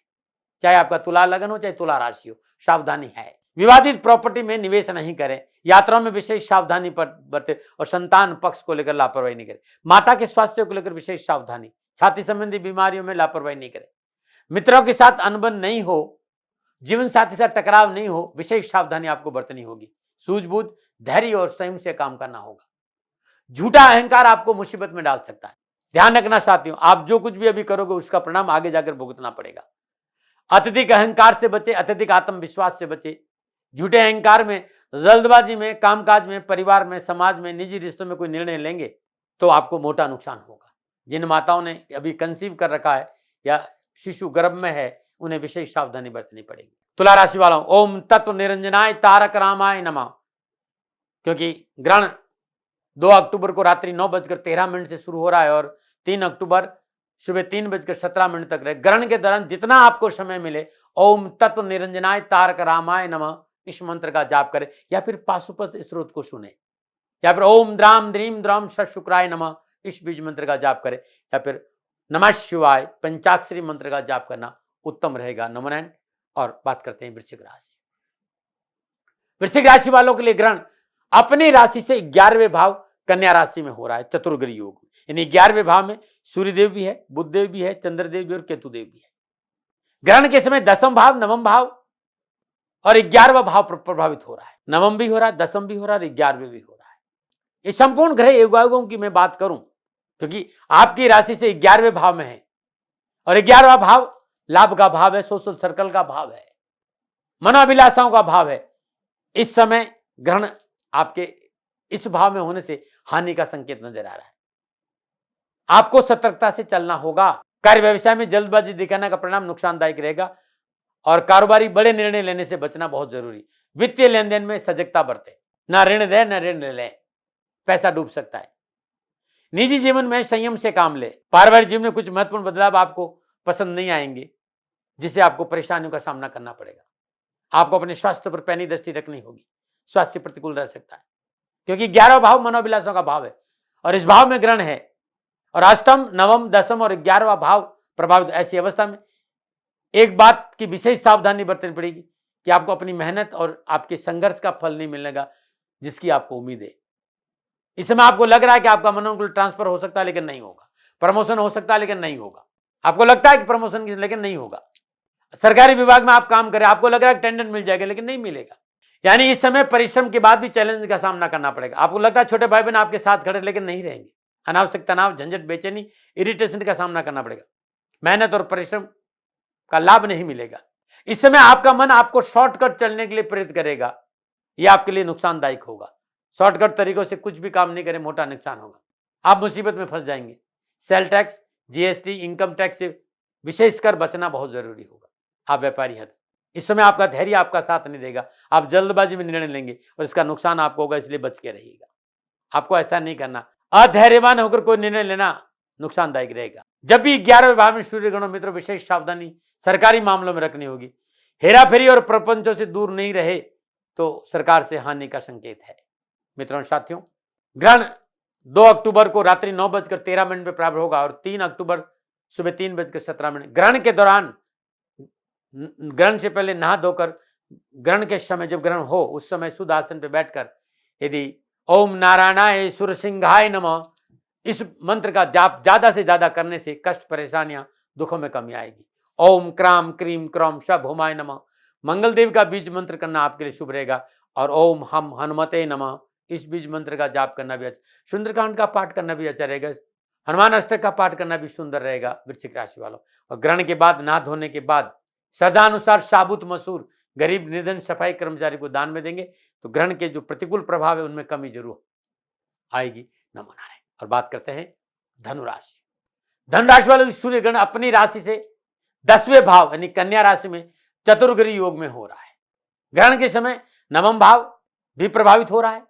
चाहे आपका तुला लगन हो चाहे तुला राशि हो, सावधानी है। विवादित प्रॉपर्टी में निवेश नहीं करें। यात्राओं में विशेष सावधानी बरतें और संतान पक्ष को लेकर लापरवाही नहीं करें। माता के स्वास्थ्य को लेकर विशेष सावधानी। छाती संबंधी बीमारियों में लापरवाही नहीं करें। मित्रों के साथ अनबन नहीं हो, जीवन साथी से टकराव नहीं हो, विशेष सावधानी आपको बरतनी होगी। सूझबूझ, धैर्य और संयम से काम करना होगा। झूठा अहंकार आपको मुसीबत में डाल सकता है। ध्यान रखना साथियों, आप जो कुछ भी अभी करोगे उसका परिणाम आगे जाकर भुगतना पड़ेगा। अत्यधिक अहंकार से बचे, अत्यधिक आत्मविश्वास से बचे। झूठे अहंकार में, जल्दबाजी में, कामकाज में, परिवार में, समाज में, निजी रिश्तों में कोई निर्णय लेंगे तो आपको मोटा नुकसान होगा। जिन माताओं ने अभी कंसीव कर रखा है या शिशु गर्भ में है, उन्हें विशेष सावधानी बरतनी पड़ेगी। तुला राशि वालों, ओम तत्व निरंजनाय तारक रामाय नमः। क्योंकि ग्रहण 2 अक्टूबर को रात्रि 9:13 से शुरू हो रहा है और 3 अक्टूबर सुबह 3:17 तक रहे। ग्रहण के दौरान जितना आपको समय मिले, ओम तत्व निरंजनाय तारक रामाय नमः इस मंत्र का जाप करें, या फिर पाशुपत स्त्रोत को सुने, या फिर ओम द्राम द्रीम द्राम षट शुक्राय नमः इस बीज मंत्र का जाप करें, या फिर नमः शिवाय पंचाक्षरी मंत्र का जाप करना उत्तम रहेगा। नमन। और बात करते हैं वृश्चिक राशि। वृश्चिक राशि वालों के लिए ग्रहण अपनी राशि से 11वें भाव कन्या राशि में हो रहा है, चतुर्ग्रह योग। यानी 11वें भाव में सूर्यदेव भी है, बुधदेव भी है, चंद्रदेव भी और केतुदेव भी है। ग्रहण के समय 10वां भाव, 9वां भाव और 11वां भाव प्रभावित हो रहा है। 9वां भी हो रहा है, 10वां भी हो रहा है और 11वें भी हो रहा है। ये संपूर्ण ग्रह योगों की मैं बात करूं, क्योंकि आपकी राशि से 11वें भाव में है और 11वां भाव लाभ का भाव है, सोशल सर्कल का भाव है, मनोभिलाषाओं का भाव है। इस समय ग्रहण आपके इस भाव में होने से हानि का संकेत नजर आ रहा है। आपको सतर्कता से चलना होगा। कार्य व्यवसाय में जल्दबाजी दिखाने का परिणाम नुकसानदायक रहेगा और कारोबारी बड़े निर्णय लेने से बचना बहुत जरूरी। वित्तीय लेन देन में सजगता बरते, ना ऋण दे न ऋण ले, पैसा डूब सकता है। निजी जीवन में संयम से काम ले। पारिवारिक जीवन में कुछ महत्वपूर्ण बदलाव आपको पसंद नहीं आएंगे, जिससे आपको परेशानियों का सामना करना पड़ेगा। आपको अपने स्वास्थ्य पर पैनी दृष्टि रखनी होगी। स्वास्थ्य प्रतिकूल रह सकता है क्योंकि 11वां भाव मनोविलासों का भाव है और इस भाव में ग्रहण है और अष्टम, नवम, दसम और 11वां भाव प्रभावित। ऐसी अवस्था में एक बात की विशेष सावधानी बरतनी पड़ेगी कि आपको अपनी मेहनत और आपके संघर्ष का फल नहीं मिलेगा जिसकी आपको उम्मीद है। इस समय आपको लग रहा है कि आपका मनोनुकूल ट्रांसफर हो सकता है लेकिन नहीं होगा, प्रमोशन हो सकता है लेकिन नहीं होगा। आपको लगता है कि प्रमोशन लेकिन नहीं होगा। सरकारी विभाग में आप काम करें, आपको लग रहा है कि टेंडर मिल जाएगा लेकिन नहीं मिलेगा। यानी इस समय परिश्रम के बाद भी चैलेंज का सामना करना पड़ेगा। आपको लगता है छोटे भाई बहन आपके साथ खड़े लेकिन नहीं रहेंगे। अनावश्यक तनाव, झंझट, बेचैनी, इरिटेशन का सामना करना पड़ेगा। मेहनत और परिश्रम का लाभ नहीं मिलेगा। इस समय आपका मन आपको शॉर्टकट चलने के लिए प्रेरित करेगा, यह आपके लिए नुकसानदायक होगा। शॉर्टकट तरीकों से कुछ भी काम नहीं करें, मोटा नुकसान होगा, आप मुसीबत में फंस जाएंगे। Sale tax, GST, income tax से विशेषकर बचना बहुत जरूरी होगा। आप व्यापारी हैं, इस समय आपका धैर्य आपका साथ नहीं देगा, आप जल्दबाजी में निर्णय लेंगे और इसका नुकसान आपको होगा, इसलिए बच के रहिएगा। आपको ऐसा नहीं करना। अधैर्यवान होकर कोई निर्णय लेना नुकसानदायक रहेगा। जब भी 11वें भाव में सूर्य गणों मित्रों विशेष सावधानी सरकारी मामलों में रखनी होगी। हेराफेरी और प्रपंचों से दूर नहीं रहे तो सरकार से हानि का संकेत है। मित्रों साथियों, ग्रहण 2 अक्टूबर को रात्रि 9:13 पर प्रारंभ होगा और 3 अक्टूबर सुबह 3:17। ग्रहण के दौरान, ग्रहण से पहले नहा धोकर, ग्रहण के समय जब ग्रहण हो उस समय शुद्ध आसन पर बैठकर यदि ओम नारायणाय सुरसिंहाय नमः इस मंत्र का जाप ज्यादा से ज्यादा करने से कष्ट, परेशानियां, दुखों में कमी आएगी। ओम क्राम क्रीम क्रौम शभ होमाय नमः मंगल देव का बीज मंत्र करना आपके लिए शुभ रहेगा और ओम हम हनुमते नमः इस बीज मंत्र का जाप करना भी अच्छा, सुंदरकांड का पाठ करना भी अच्छा रहेगा, हनुमान अष्टक का पाठ करना भी सुंदर रहेगा वृश्चिक राशि वालों। और ग्रहण के बाद, नहा धोने के बाद श्रद्धानुसार साबुत मसूर गरीब, निर्धन, सफाई कर्मचारी को दान में देंगे तो ग्रहण के जो प्रतिकूल प्रभाव है उनमें कमी जरूर आएगी। नमो नारायण। और बात करते हैं धनुराशि। धनुराशि वालों की सूर्य ग्रहण अपनी राशि से 10वें भाव यानी कन्या राशि में चतुर्ग्रही योग में हो रहा है। ग्रहण के समय 9वां भाव भी प्रभावित हो रहा है,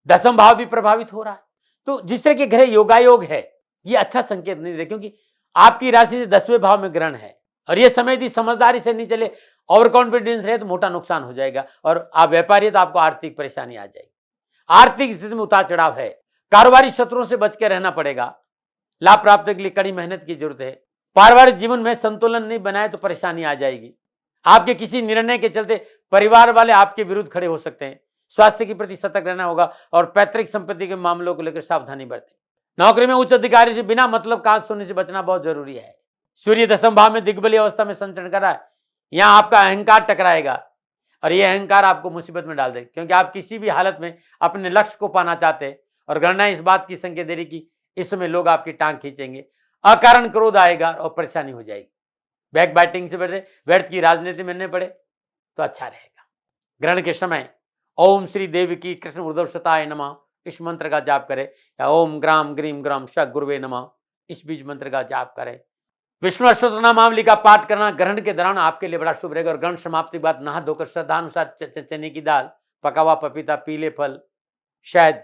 10वां भाव भी प्रभावित हो रहा है। तो जिस तरह के ग्रह योगायोग है ये अच्छा संकेत नहीं दे, क्योंकि आपकी राशि से 10वें भाव में ग्रहण है और ये समय यदि समझदारी से नहीं चले, ओवर कॉन्फिडेंस रहे तो मोटा नुकसान हो जाएगा और आप व्यापारी तो आपको आर्थिक परेशानी आ जाएगी। आर्थिक स्थिति में उतार चढ़ाव है, कारोबारी शत्रुओं से बच के रहना पड़ेगा, लाभ प्राप्त के लिए कड़ी मेहनत की जरूरत है। पारिवारिक जीवन में संतुलन नहीं बनाए तो परेशानी आ जाएगी। आपके किसी निर्णय के चलते परिवार वाले आपके विरुद्ध खड़े हो सकते हैं। स्वास्थ्य के प्रति सतर्क रहना होगा और पैतृक संपत्ति के मामलों को लेकर सावधानी बरतें। नौकरी में उच्च अधिकारी से बिना मतलब काम सुनने से बचना बहुत जरूरी है। सूर्य 10वें भाव में दिग्बली अवस्था में संचरण कर रहा है, यहां आपका अहंकार टकराएगा और यह अहंकार आपको मुसीबत में डाल देगा, क्योंकि आप किसी भी हालत में अपने लक्ष्य को पाना चाहते हैं और गणना इस बात की संकेत दे रही कि इस समय लोग आपकी टांग खींचेंगे, अकारण क्रोध आएगा और परेशानी हो जाएगी। बैक बाइटिंग से व्यर्थ की राजनीति में नहीं पड़े तो अच्छा रहेगा। ग्रहण के समय ओम श्री देवी की कृष्ण उर्ध्वशताय नमः इस मंत्र का जाप करें या ओम ग्राम ग्रीम ग्राम श गुरुवे नमः इस बीज मंत्र का जाप करें। विष्णु अष्टोत्तरनामावली का पाठ करना ग्रहण के दौरान आपके लिए बड़ा शुभ रहेगा और ग्रहण समाप्ति के बाद नहा धोकर श्रद्धानुसार चने की दाल, पका हुआ पपीता, पीले फल, शायद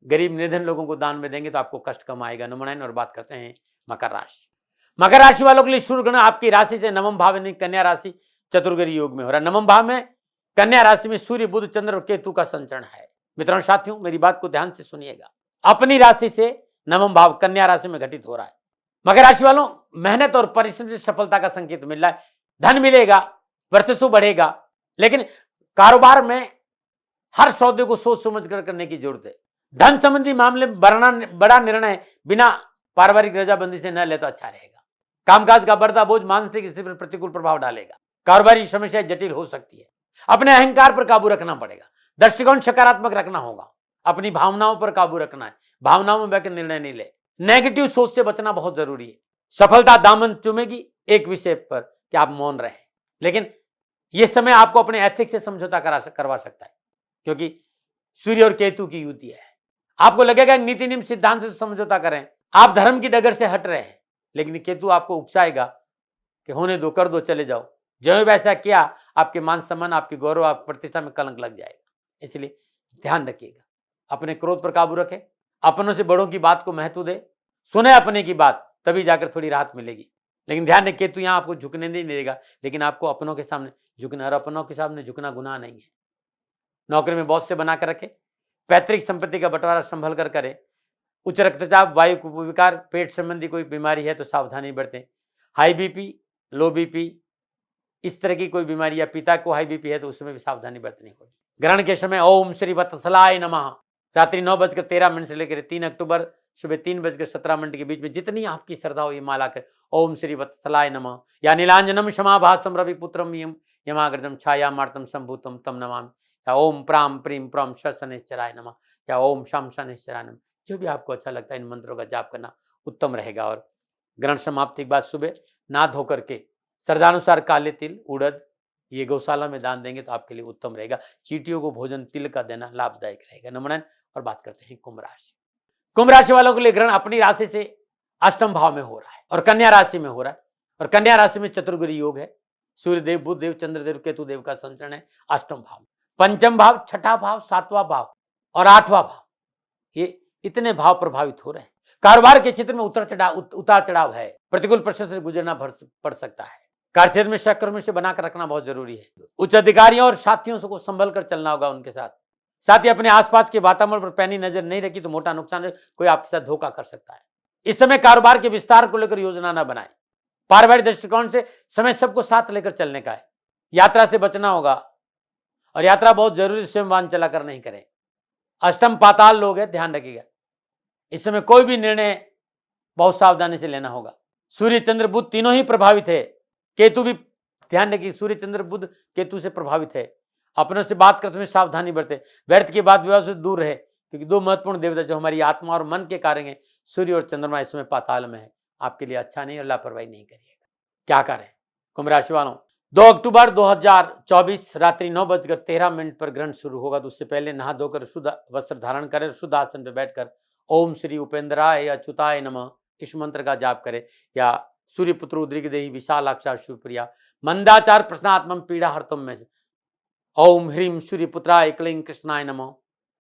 गरीब निर्धन लोगों को दान में देंगे तो आपको कष्ट कम आएगा। नमो नारायण। और बात करते हैं मकर राशि। मकर राशि वालों के लिए सूर्य ग्रहण आपकी राशि से 9वां भाव यानी कन्या राशि चतुर्ग्रही योग में हो रहा है। 9वां भाव में कन्या राशि में सूर्य, बुध, चंद्र और केतु का संचरण है। मित्रों साथियों, मेरी बात को ध्यान से सुनिएगा। अपनी राशि से 9वां भाव कन्या राशि में घटित हो रहा है। मकर राशि वालों, मेहनत और परिश्रम से सफलता का संकेत मिल रहा है, धन मिलेगा, वर्चस्व बढ़ेगा, लेकिन कारोबार में हर सौदे को सोच समझ कर करने की जरूरत है। धन संबंधी मामले में बड़ा निर्णय बिना पारिवारिक रजाबंदी से न ले तो अच्छा रहेगा। कामकाज का बढ़ता बोझ मानसिक स्थिति पर प्रतिकूल प्रभाव डालेगा। कारोबारी समस्याएं जटिल हो सकती है। अपने अहंकार पर काबू रखना पड़ेगा, दृष्टिकोण सकारात्मक रखना होगा, अपनी भावनाओं पर काबू रखना है, भावनाओं में बहकर निर्णय नहीं ले, नेगेटिव सोच से बचना बहुत जरूरी है। सफलता दामन चूमेगी एक विषय पर कि आप मौन रहे, लेकिन यह समय आपको अपने एथिक्स से समझौता करवा सकता है, क्योंकि सूर्य और केतु की युति है। आपको लगेगा नीति नियम सिद्धांत से समझौता करें, आप धर्म की डगर से हट रहे हैं, लेकिन केतु आपको उकसाएगा कि होने दो, कर दो, चले जाओ। जो वैसा किया आपके मान सम्मान, आपकी गौरव, आपकी प्रतिष्ठा में कलंक लग जाएगा। इसलिए ध्यान रखिएगा, अपने क्रोध पर काबू रखें, अपनों से बड़ों की बात को महत्व दे, सुने अपने की बात, तभी जाकर थोड़ी राहत मिलेगी। लेकिन ध्यान रखिए, केतु यहाँ आपको झुकने नहीं देगा, लेकिन आपको अपनों के सामने झुकना, और अपनों के सामने झुकना गुनाह नहीं है। नौकरी में बॉस से बना कर रखे, पैतृक संपत्ति का बंटवारा संभल कर करें, उच्च रक्तचाप, वायु विकार, पेट संबंधी कोई बीमारी है तो सावधानी बरतें, हाई बीपी, लो बीपी, इस तरह की कोई बीमारी, या पिता को हाई बीपी है तो उसमें भी सावधानी बरतनी होगी। ग्रहण के समय ओम श्री वत्सलाय नमः रात्रि 9:13 से लेकर 3 अक्टूबर सुबह 3:17 के बीच में जितनी आपकी श्रद्धा हो ये माला कर ओम श्री वत्सलाय नमः या नीलांजनम क्षमाभासम रविपुत्रम यमाग्रजम छायामार्तम संभूतम तम नमामि, या ओम प्राम प्रीम प्रम शनिश्चराय नमः, या ओम शम शनिश्चराय नमः। जो भी आपको अच्छा लगता है इन मंत्रों का जाप करना उत्तम रहेगा। और ग्रहण समाप्ति के बाद सुबह नहा धो करके श्रद्धानुसार काले तिल, उड़द ये गौशाला में दान देंगे तो आपके लिए उत्तम रहेगा। चींटियों को भोजन तिल का देना लाभदायक रहेगा। नमन। और बात करते हैं कुंभ राशि। कुंभ राशि वालों के लिए ग्रहण अपनी राशि से अष्टम भाव में हो रहा है और कन्या राशि में हो रहा है, और कन्या राशि में चतुर्ग्रही योग है। सूर्य देव, बुध देव, चंद्रदेव, केतु देव का संचरण है अष्टम भाव में। पंचम भाव, छठा भाव, सातवां भाव और आठवां भाव, ये इतने भाव प्रभावित हो रहे हैं। कारोबार के क्षेत्र में उतार चढ़ाव है, प्रतिकूल परिस्थिति से गुजरना पड़ सकता है। कार्यक्षेत्र में सहकर्मियों से बनाकर रखना बहुत जरूरी है। उच्च अधिकारियों और साथियों को संभल कर चलना होगा उनके साथ ही अपने आसपास के वातावरण पर पैनी नजर नहीं रखी तो मोटा नुकसान है, कोई आपके साथ धोखा कर सकता है। इस समय कारोबार के विस्तार को लेकर योजना न बनाए। पारिवारिक दृष्टिकोण से समय सबको साथ लेकर चलने का है। यात्रा से बचना होगा, और यात्रा बहुत जरूरी, स्वयं वाहन चलाकर नहीं करें। अष्टम पाताल लोग है, ध्यान रखिएगा। इस समय कोई भी निर्णय बहुत सावधानी से लेना होगा। सूर्य चंद्र बुध तीनों ही प्रभावित है। केतु भी, ध्यान रखिए, सूर्य चंद्र बुध केतु से प्रभावित है। अपनों से बात करते हुए सावधानी बरते, व्यर्थ के बात विवाद से दूर रहे, क्योंकि दो महत्वपूर्ण देवता जो हमारी आत्मा और मन के कार्य हैं, सूर्य और चंद्रमा, इस समय पाताल में है। आपके लिए अच्छा नहीं, और लापरवाही नहीं करिएगा। क्या करें कुंभ राशि वालों? 2 अक्टूबर 2024 रात्रि 9:13 पर ग्रहण शुरू होगा, तो उससे पहले नहा धोकर शुद्ध वस्त्र धारण करें, शुद्ध आसन पर बैठकर ओम श्री उपेंद्राय अच्युताय नमः इस मंत्र का जाप करें, या सूर्यपुत्र उद्रिकदेहि विशालाक्षा शिवप्रिया मंदाचार प्रश्नात्मम पीड़ा हरतम में ओम ह्रीम सूर्यपुत्राय क्लीं कृष्णाय नमः,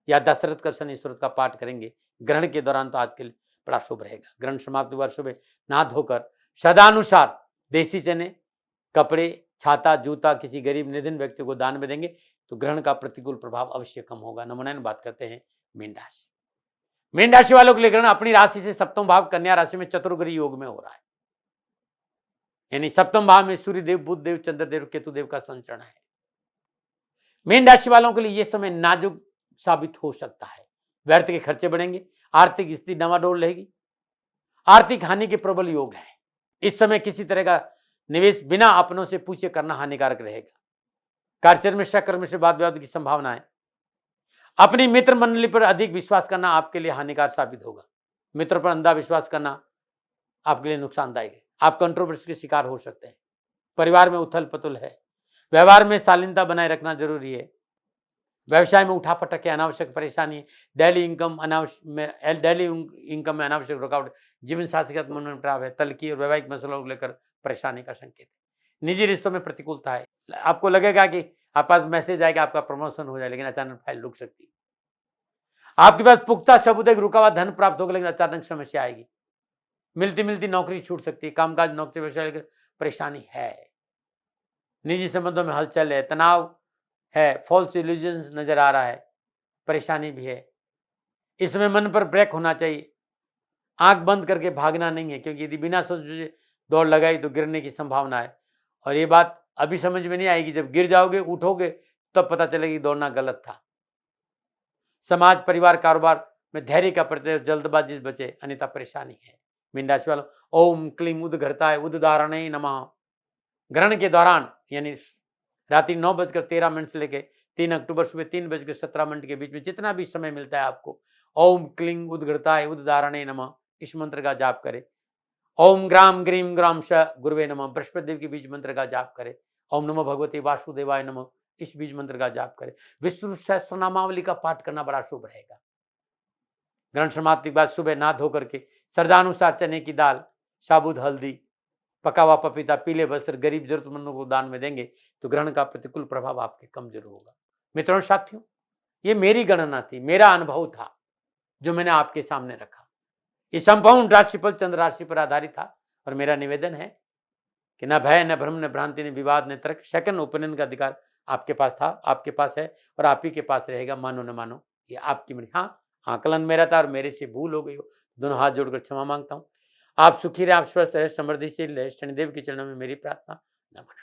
या दशरथ का शनिश्वर का पाठ करेंगे ग्रहण के दौरान, तो आज के लिए बड़ा शुभ रहेगा। ग्रहण समाप्ति वर्ष सुबह नहा धोकर श्रद्धानुसार देसी चने, कपड़े, छाता, जूता किसी गरीब निधन व्यक्ति को दान में देंगे तो ग्रहण का प्रतिकूल प्रभाव अवश्य कम होगा। नमूना बात करते हैं मीन राशि। मीन राशि वालों के लिए ग्रहण अपनी राशि से सप्तम भाव कन्या राशि में चतुर्ग्रही योग में हो रहा है, यानी सप्तम भाव में सूर्य देव, बुध देव, चंद्रदेव, केतु देव का संचरण है। मीन राशि वालों के लिए यह समय नाजुक साबित हो सकता है। व्यर्थ के खर्चे बढ़ेंगे, आर्थिक स्थिति डवाडोल रहेगी, आर्थिक हानि के प्रबल योग है। इस समय किसी तरह का निवेश बिना अपनों से पूछे करना हानिकारक रहेगा। कार्यक्षेत्र में सहकर्मी से वाद विवाद की संभावना है। अपनी मित्र मंडली पर अधिक विश्वास करना आपके लिए हानिकारक साबित होगा। मित्र पर अंधा विश्वास करना आपके लिए नुकसानदायक है। आप कंट्रोवर्सी के शिकार हो सकते हैं। परिवार में उथल पुथल है। व्यवहार में शालीनता बनाए रखना जरूरी है। व्यवसाय में उठापटक है, अनावश्यक परेशानी, डेली इनकम में अनावश्यक रुकावट, जीवन साथी का मनमुटाव है, तल्खी और वैवाहिक मसलों को लेकर परेशानी का संकेत है। निजी रिश्तों में प्रतिकूलता है। आपको लगेगा कि आपके पास मैसेज आएगा, आपका प्रमोशन हो जाए, लेकिन अचानक फाइल रुक सकती है। आपके पास पुख्ता सबूत है, रुका हुआ धन प्राप्त होगा, लेकिन अचानक समस्या आएगी। मिलती नौकरी छूट सकती है। कामकाज, नौकरी, व्यवसाय लेकर परेशानी है। निजी संबंधों में हलचल है, तनाव है, फॉल्स इल्यूजन नजर आ रहा है, परेशानी भी है। इसमें मन पर ब्रेक होना चाहिए। आंख बंद करके भागना नहीं है, क्योंकि यदि बिना सोचे दौड़ लगाई तो गिरने की संभावना है। और ये बात अभी समझ में नहीं आएगी, जब गिर जाओगे, उठोगे, तब पता चलेगी दौड़ना गलत था। समाज, परिवार, कारोबार में धैर्य का प्रत्यय, जल्दबाजी से बचे, अन्यथा परेशानी है। मीन राशि वालों, ओम क्लीं उद्घरताय उद्धारणय नमः। ग्रहण के दौरान यानी रात्रि 9:13 से लेकर 3 अक्टूबर सुबह 3:17 के बीच में जितना भी समय मिलता है आपको, ओम क्लीं उद्घृताय उद्धारणय नमः इस मंत्र का जाप करें। ओम ग्राम ग्रीम ग्राम श गुरुवे नमः बृहस्पति देव के बीज मंत्र का जाप करें। ओम नमो भगवते वासुदेवाय नमः इस बीज मंत्र का जाप करें। विष्णु सहस्त्रनामावली का पाठ करना बड़ा शुभ रहेगा। ग्रहण समाप्ति के बाद सुबह नहा धो करके श्रद्धानुसार चने की दाल, साबुत हल्दी, पका हुआ पपीता, पीले वस्त्र गरीब जरूरतमंदों को दान में देंगे तो ग्रहण का प्रतिकूल प्रभाव आपके कम जरूर होगा। मित्रों, साथियों, ये मेरी गणना थी, मेरा अनुभव था जो मैंने आपके सामने रखा। ये संपूर्ण राशिफल चंद्र राशि पर आधारित था, और मेरा निवेदन है कि न भय, न भ्रम, न भ्रांति, न विवाद, न तर्क, सेकंड ओपिनियन का अधिकार आपके पास था, आपके पास है और आप ही के पास रहेगा। मानो न मानो ये आपकी मर्जी। हाँ, आकलन मेरा था और मेरे से भूल हो गई हो, दोनों हाथ जोड़कर क्षमा मांगता हूँ। आप सुखी रहे, आप स्वस्थ रहे, समृद्धिशील रहे, शनिदेव के चरणों में मेरी प्रार्थना। नमन।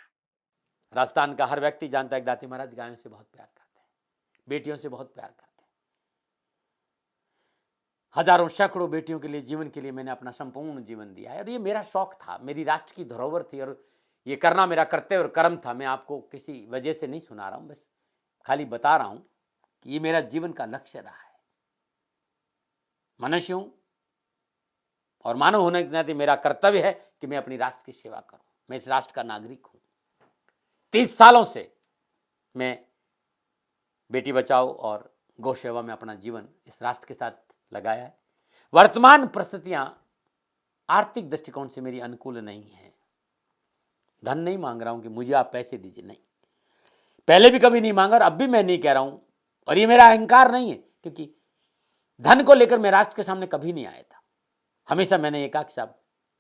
राजस्थान का हर व्यक्ति जानता है दाती महाराज गायों से बहुत प्यार करते हैं, बेटियों से बहुत प्यार करते हैं। हजारों सैकड़ों बेटियों के लिए, जीवन के लिए मैंने अपना संपूर्ण जीवन दिया है और ये मेरा शौक था, मेरी राष्ट्र की धरोहर थी और ये करना मेरा कर्तव्य और कर्म था। मैं आपको किसी वजह से नहीं सुना रहा हूं, बस खाली बता रहा हूं कि ये मेरा जीवन का लक्ष्य रहा है। मनुष्य हूं और मानव होने के नाते मेरा कर्तव्य है कि मैं अपनी राष्ट्र की सेवा करूं। मैं इस राष्ट्र का नागरिक हूं। 30 सालों से मैं बेटी बचाओ और गौ सेवा में अपना जीवन इस राष्ट्र के साथ लगाया है। वर्तमान परिस्थितियां आर्थिक दृष्टिकोण से मेरी अनुकूल नहीं है। धन नहीं मांग रहा हूं कि मुझे आप पैसे दीजिए, नहीं, पहले भी कभी नहीं मांगा और अब भी मैं नहीं कह रहा हूं और ये मेरा अहंकार नहीं है, क्योंकि धन को लेकर मैं राष्ट्र के सामने कभी नहीं आया था। हमेशा मैंने ये कहा कि साहब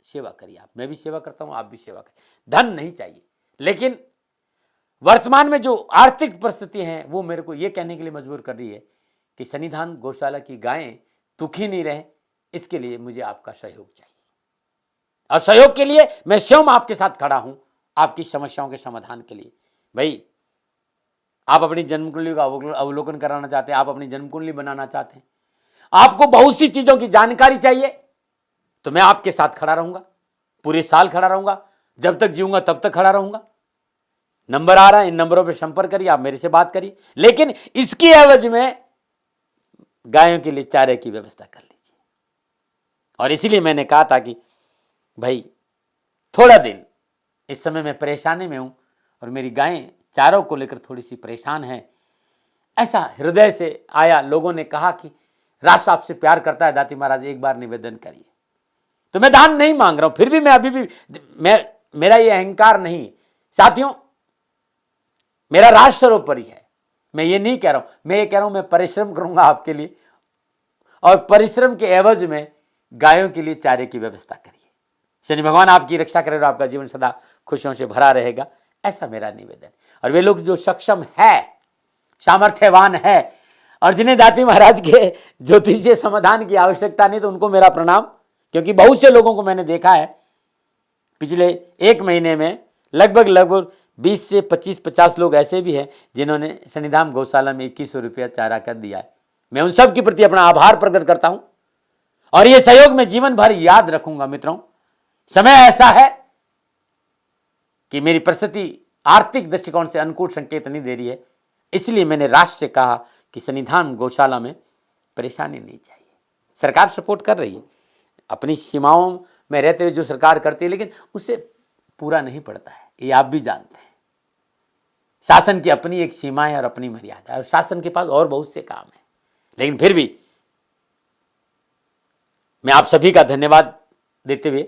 सेवा करिए, आप, मैं भी सेवा करता हूं, आप भी सेवा करें, धन नहीं चाहिए। लेकिन वर्तमान में जो आर्थिक परिस्थिति है वो मेरे को ये कहने के लिए मजबूर कर रही है कि सन्निधान गौशाला की गायें दुखी नहीं रहे, इसके लिए मुझे आपका सहयोग चाहिए और सहयोग के लिए मैं स्वयं आपके साथ खड़ा हूं, आपकी समस्याओं के समाधान के लिए। भाई, आप अपनी जन्म कुंडली का अवलोकन कराना चाहते हैं, आप अपनी जन्म कुंडली बनाना चाहते हैं, आपको बहुत सी चीजों की जानकारी चाहिए, तो मैं आपके साथ खड़ा रहूंगा, पूरे साल खड़ा रहूंगा, जब तक जीऊंगा तब तक खड़ा रहूंगा। नंबर आ रहा है, इन नंबरों पर संपर्क करिए, आप मेरे से बात करिए, लेकिन इसकी एवज में गायों के लिए चारे की व्यवस्था कर लीजिए। और इसीलिए मैंने कहा था कि भाई थोड़ा दिन, इस समय मैं परेशानी में हूं और मेरी गायें चारों को लेकर थोड़ी सी परेशान है। ऐसा हृदय से आया, लोगों ने कहा कि राष्ट्र आपसे प्यार करता है दाती महाराज, एक बार निवेदन करिए। तो मैं दान नहीं मांग रहा हूं, फिर भी मैं अभी भी मेरा ये अहंकार नहीं साथियों, मेरा राष्ट्र सर्वोपरि है। मैं ये नहीं कह रहा हूं, मैं ये कह रहा हूं मैं परिश्रम करूंगा आपके लिए और परिश्रम के एवज में गायों के लिए चारे की व्यवस्था करिए। शनि भगवान आपकी रक्षा करे और आपका जीवन सदा खुशियों से भरा रहेगा, ऐसा मेरा निवेदन। और वे लोग जो सक्षम है, सामर्थ्यवान है और जिन्हें दाती महाराज के ज्योतिषीय समाधान की आवश्यकता नहीं, तो उनको मेरा प्रणाम, क्योंकि बहुत से लोगों को मैंने देखा है पिछले 1 महीने में लगभग 20 से 25-50 लोग ऐसे भी हैं जिन्होंने सन्निधान गौशाला में 2100 रुपया चारा कर दिया है। मैं उन सब के प्रति अपना आभार प्रकट करता हूं और यह सहयोग मैं जीवन भर याद रखूंगा। मित्रों, समय ऐसा है कि मेरी परिस्थिति आर्थिक दृष्टिकोण से अनुकूल संकेत नहीं दे रही है, इसलिए मैंने राष्ट्र से कहा कि सन्निधान गौशाला में परेशानी नहीं चाहिए। सरकार सपोर्ट कर रही है, अपनी सीमाओं में रहते हुए जो सरकार करती है, लेकिन उससे पूरा नहीं पड़ता है, ये आप भी जानते हैं। शासन की अपनी एक सीमा है और अपनी मर्यादा है और शासन के पास और बहुत से काम है। लेकिन फिर भी मैं आप सभी का धन्यवाद देते हुए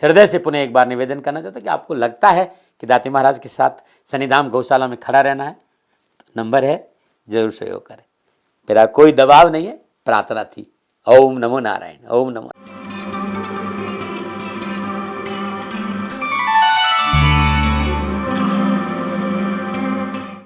हृदय से पुनः एक बार निवेदन करना चाहता हूं कि आपको लगता है कि दाती महाराज के साथ सन्निधान गौशाला में खड़ा रहना है, तो नंबर है, जरूर सहयोग करें। मेरा कोई दबाव नहीं है, प्रार्थना थी। ओम नमो नारायण, ओम नमो।